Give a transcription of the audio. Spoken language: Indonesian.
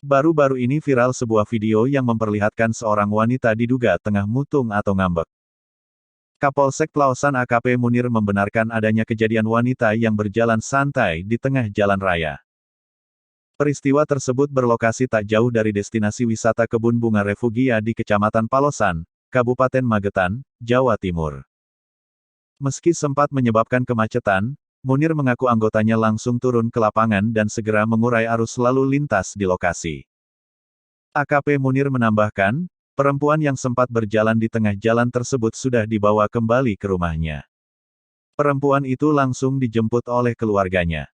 Baru-baru ini viral sebuah video yang memperlihatkan seorang wanita diduga tengah mutung atau ngambek. Kapolsek Plaosan AKP Munir membenarkan adanya kejadian wanita yang berjalan santai di tengah jalan raya. Peristiwa tersebut berlokasi tak jauh dari destinasi wisata Kebun Bunga Refugia di Kecamatan Palosan, Kabupaten Magetan, Jawa Timur. Meski sempat menyebabkan kemacetan, Munir mengaku anggotanya langsung turun ke lapangan dan segera mengurai arus lalu lintas di lokasi. AKP Munir menambahkan, perempuan yang sempat berjalan di tengah jalan tersebut sudah dibawa kembali ke rumahnya. Perempuan itu langsung dijemput oleh keluarganya.